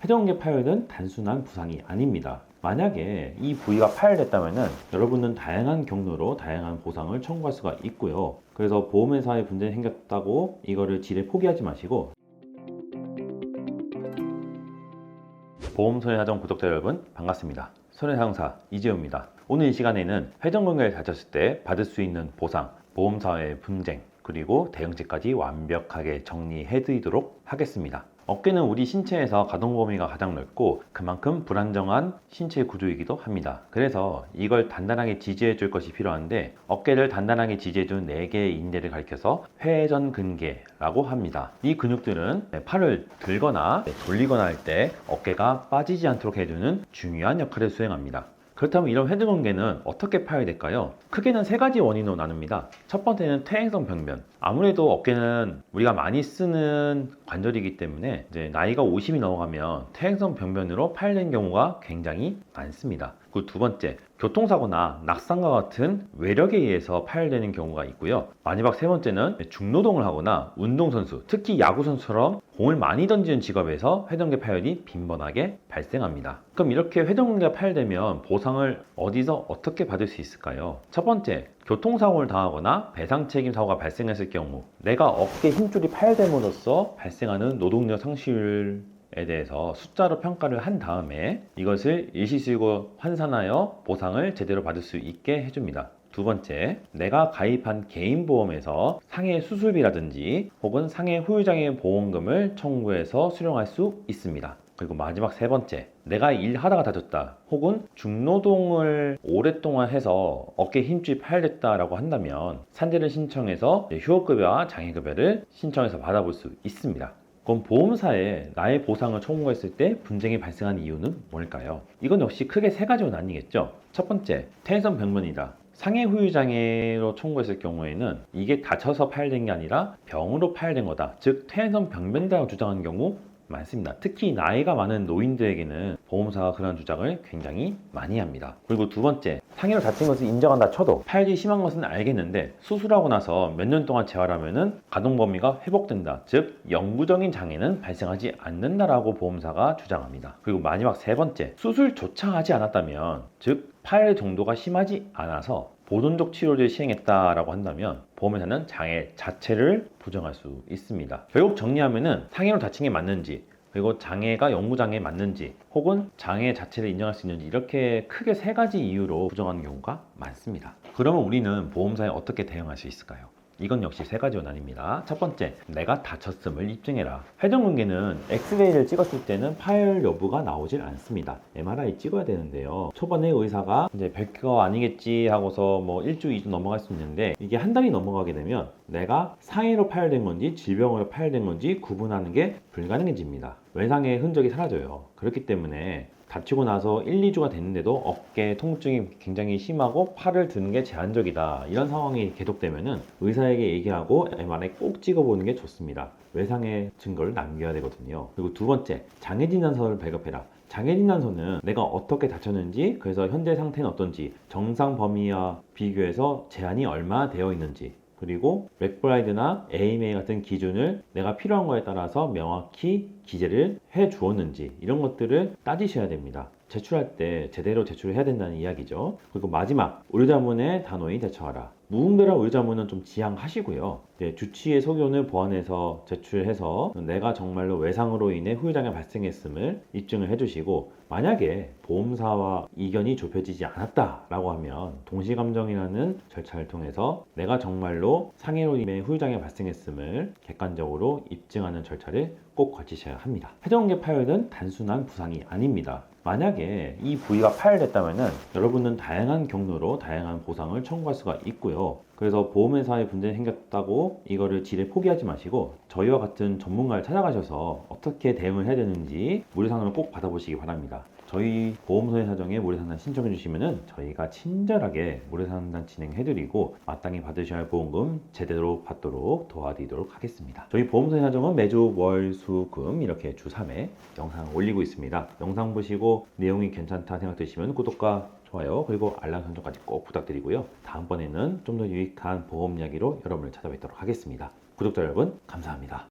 회전근개 파열은 단순한 부상이 아닙니다. 만약에 이 부위가 파열됐다면 여러분은 다양한 경로로 다양한 보상을 청구할 수가 있고요. 그래서 보험회사에 문제가 생겼다고 이거를 지레 포기하지 마시고, 보험손해사정 구독자 여러분 반갑습니다. 손해상사 이재호입니다. 오늘 이 시간에는 회전근개를 다쳤을 때 받을 수 있는 보상, 보험사의 분쟁, 그리고 대응책까지 완벽하게 정리해 드리도록 하겠습니다. 어깨는 우리 신체에서 가동 범위가 가장 넓고 그만큼 불안정한 신체 구조이기도 합니다. 그래서 이걸 단단하게 지지해 줄 것이 필요한데, 어깨를 단단하게 지지해 준 4개의 인대를 가리켜서 회전근개라고 합니다. 이 근육들은 팔을 들거나 돌리거나 할 때 어깨가 빠지지 않도록 해주는 중요한 역할을 수행합니다. 그렇다면 이런 회전근개는 어떻게 파열될까요? 크게는 3가지 원인으로 나눕니다. 첫 번째는 퇴행성 병변. 아무래도 어깨는 우리가 많이 쓰는 관절이기 때문에 이제 나이가 50이 넘어가면 퇴행성 병변으로 파열된 경우가 굉장히 많습니다. 그리고 두 번째, 교통사고나 낙상과 같은 외력에 의해서 파열되는 경우가 있고요. 마지막 세 번째는 중노동을 하거나 운동선수, 특히 야구선수처럼 공을 많이 던지는 직업에서 회전근개 파열이 빈번하게 발생합니다. 그럼 이렇게 회전근개가 파열되면 보상을 어디서 어떻게 받을 수 있을까요? 첫 번째, 교통사고를 당하거나 배상책임 사고가 발생했을 경우 내가 어깨 힘줄이 파열됨으로써 발생하는 노동력 상실에 대해서 숫자로 평가를 한 다음에 이것을 일시수고 환산하여 보상을 제대로 받을 수 있게 해줍니다. 두 번째, 내가 가입한 개인보험에서 상해 수술비라든지 혹은 상해 후유장애 보험금을 청구해서 수령할 수 있습니다. 그리고 마지막 세 번째, 내가 일하다가 다쳤다 혹은 중노동을 오랫동안 해서 어깨 힘줄이 파열됐다라고 한다면 산재를 신청해서 휴업급여와 장애급여를 신청해서 받아볼 수 있습니다. 그럼 보험사에 나의 보상을 청구했을 때 분쟁이 발생하는 이유는 뭘까요? 이건 역시 크게 3가지로 나뉘겠죠. 첫 번째, 퇴행성 병변이다. 상해 후유장애로 청구했을 경우에는 이게 다쳐서 파열된 게 아니라 병으로 파열된 거다, 즉 퇴행성 병변이라고 주장하는 경우 많습니다. 특히 나이가 많은 노인들에게는 보험사가 그런 주장을 굉장히 많이 합니다. 그리고 두 번째, 상해로 다친 것을 인정한다 쳐도 파열이 심한 것은 알겠는데 수술하고 나서 몇 년 동안 재활하면 가동 범위가 회복된다, 즉 영구적인 장애는 발생하지 않는다라고 보험사가 주장합니다. 그리고 마지막 세 번째, 수술조차 하지 않았다면, 즉 파열 정도가 심하지 않아서 보존적 치료를 시행했다라고 한다면 보험회사는 장애 자체를 부정할 수 있습니다. 결국 정리하면은 상해로 다친 게 맞는지, 그리고 장애가 영구장애 맞는지, 혹은 장애 자체를 인정할 수 있는지, 이렇게 크게 3가지 이유로 부정하는 경우가 많습니다. 그러면 우리는 보험사에 어떻게 대응할 수 있을까요? 이건 역시 3가지로 나뉩니다. 첫 번째, 내가 다쳤음을 입증해라. 회전근개는 엑스레이를 찍었을 때는 파열 여부가 나오질 않습니다. MRI 찍어야 되는데요. 초반에 의사가 이제 별거 아니겠지 하고서 뭐 1주, 2주 넘어갈 수 있는데, 이게 한 달이 넘어가게 되면 내가 상해로 파열된 건지 질병으로 파열된 건지 구분하는 게 불가능해집니다. 외상의 흔적이 사라져요. 그렇기 때문에 다치고 나서 1, 2주가 됐는데도 어깨 통증이 굉장히 심하고 팔을 드는 게 제한적이다, 이런 상황이 계속되면은 의사에게 얘기하고 MRI 꼭 찍어보는 게 좋습니다. 외상의 증거를 남겨야 되거든요. 그리고 두 번째, 장애진단서를 발급해라. 장애진단서는 내가 어떻게 다쳤는지, 그래서 현재 상태는 어떤지, 정상 범위와 비교해서 제한이 얼마나 되어 있는지, 그리고 맥브라이드나 AMA 같은 기준을 내가 필요한 거에 따라서 명확히 기재를 해 주었는지, 이런 것들을 따지셔야 됩니다. 제출할 때 제대로 제출을 해야 된다는 이야기죠. 그리고 마지막, 의료자문에 단호히 대처하라. 무분별한 의료자문은 좀 지양하시고요. 주치의 소견을 보완해서 제출해서 내가 정말로 외상으로 인해 후유장애 발생했음을 입증을 해주시고, 만약에 보험사와 이견이 좁혀지지 않았다라고 하면 동시감정이라는 절차를 통해서 내가 정말로 상해로 인해 후유장애 발생했음을 객관적으로 입증하는 절차를 꼭 거치셔야 합니다. 회전근개 파열은 단순한 부상이 아닙니다. 만약에 이 부위가 파열됐다면 여러분은 다양한 경로로 다양한 보상을 청구할 수가 있고요. 그래서 보험회사에 문제가 생겼다고 이거를 지레 포기하지 마시고 저희와 같은 전문가를 찾아가셔서 어떻게 대응을 해야 되는지 무료상담을 꼭 받아보시기 바랍니다. 저희 보험손해사정에 무료상담 신청해 주시면은 저희가 친절하게 무료상담 진행해드리고 마땅히 받으셔야 할 보험금 제대로 받도록 도와드리도록 하겠습니다. 저희 보험손해사정은 매주 월, 수, 금 이렇게 주 3회 영상을 올리고 있습니다. 영상 보시고 내용이 괜찮다 생각되시면 구독과 좋아요 그리고 알람 설정까지 꼭 부탁드리고요. 다음번에는 좀 더 유익한 보험 이야기로 여러분을 찾아뵙도록 하겠습니다. 구독자 여러분 감사합니다.